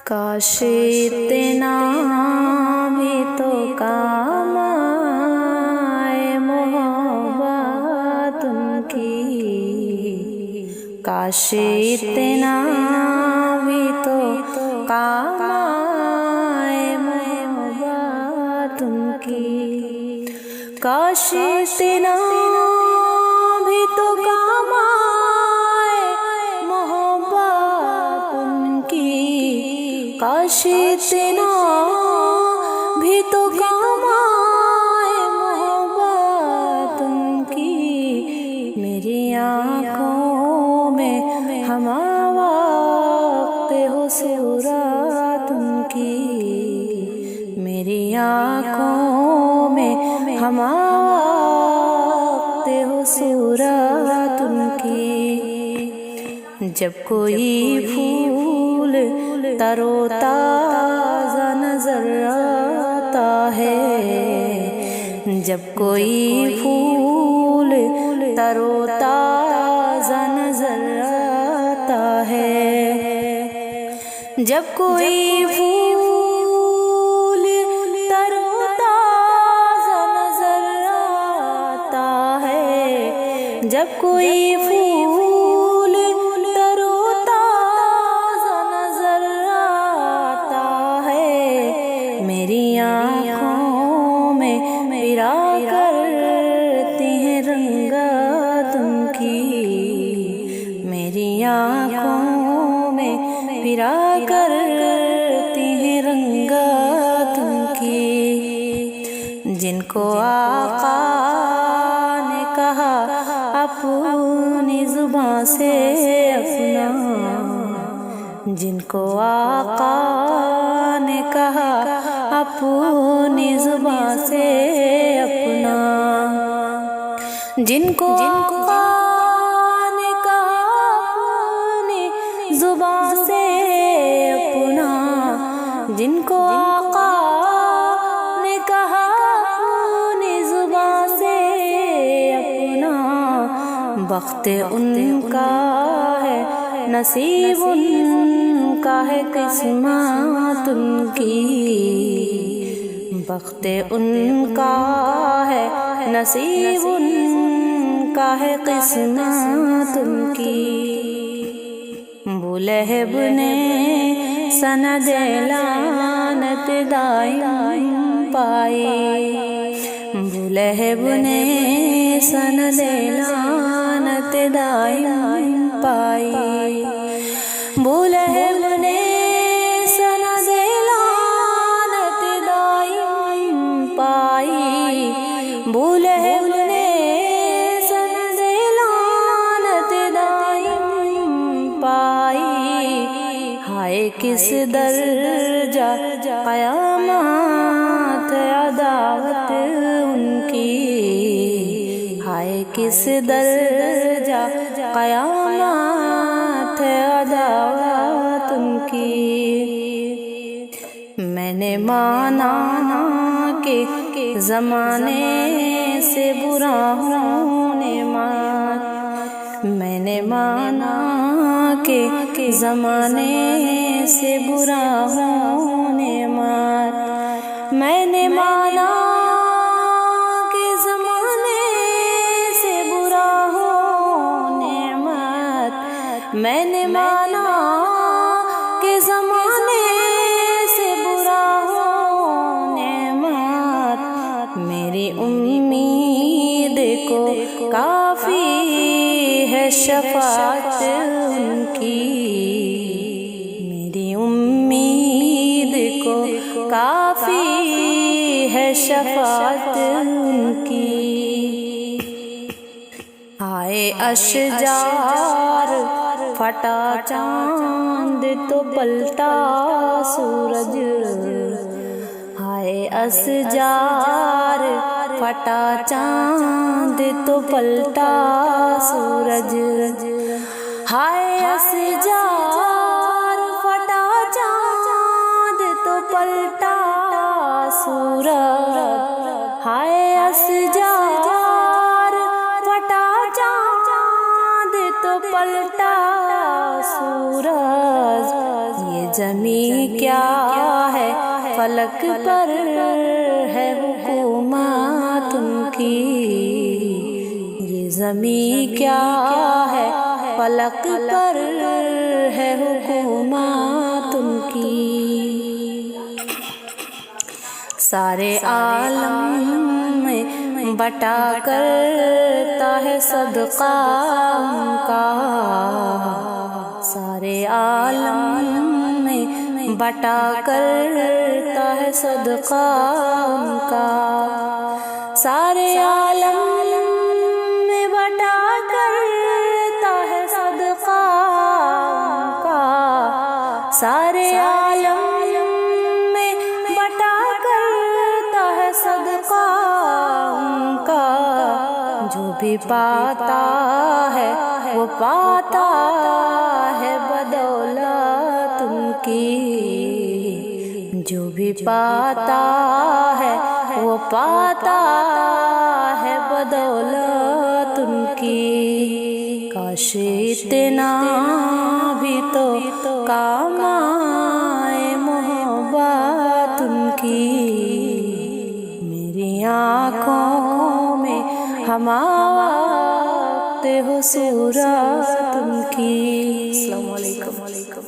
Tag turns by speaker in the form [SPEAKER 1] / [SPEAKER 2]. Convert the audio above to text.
[SPEAKER 1] کاش اتنا بھی تو کام آئے محبت ان کی، کاش اتنا بھی تو کام آئے محبت ان کی، کاش اتنا بھی تو کام آئے محبت ان کی، کاش اتنا بھی تو کام آئے محبت ان کی، میری آنکھوں میں ہم وقت ہو صورت ان کی، میری آنکھوں میں ہم وقت ہو صورت ان کی، جب کوئی پھول تر و تازہ نظر آتا ہے، جب کوئی پھول تر و تازہ نظر آتا ہے، جب کوئی پھول تر و تازہ نظر آتا ہے، جب کوئی پھول تر و تازہ نظر آتا ہے، میری آنکھوں میں پھرا کرتی ہیں رنگات ان کی، میری آنکھوں میں پھرا کرتی ہیں رنگات ان کی، جن کو آقا نے کہا اپنی زبان سے اپنا، جن کو آقا نے کہا اپنی زبان سے اپنا، جن کو آقا نے کہا اپنی زبان سے اپنا، جن کو آقا نے کہا اپنی زبان سے اپنا، بخت ان کا ہے نصیب ان کا ہے قسمت ان کی، بخت ان کا ہے نصیب ان کا ہے قسمت ان کی، بولہب نے سند لعنت دائم پائی، بولہب نے سند لعنت دائم پائی، بولہب نے سند لعنت دائم پائی، بولہب نے سند لعنت دائم پائی، ہائے کس درجہ قیامت عداوت ان کی، ہائے کس درجہ قیامت عداوت ان کی، میں نے مانا کہ زمانے سے برا ہوں نعمت، میں نے مانا کہ زمانے سے برا ہوں نعمت، میں نے مانا کہ زمانے سے برا ہوں نعمت، میں نے مانا کہ زمانے سے برا ہوں نعمت، میری امید کو کافی ہے شفاعت ان کی، میری امید کو کافی ہے شفاعت ان کی، آئے اشجار پھٹا چاند تو پلٹا سورج، آئے اشجار پھٹا چاند تو پلٹا سورج، ہائے اشجار پھٹا چاند تو پلٹا سورج، ہائے اشجار پھٹا چاند تو پلٹا سورج، یہ زمیں کیا ہے فلک پر ہے حکومت ان کی، یہ زمیں کیا ہے فلک پر ہے حکومت ان کی۔ سارے عالم میں بٹا کرتا ہے صدقہ ان کا، سارے عالم میں بٹا کرتا ہے صدقہ ان کا، سارے عالم میں بٹا کرتا ہے صدقہ ان کا، سارے عالم میں بٹا کرتا ہے صدقہ ان کا، جو بھی پاتا ہے وہ پاتا ہے بدولت ان کی، جو بھی پاتا ہے وہ پاتا ہے بدولت ان کی، کاش اتنا بھی تو کام آئے محبت ان کی، میری آنکھوں میں ہم وقت ہو صورت ان کی۔ السلام علیکم۔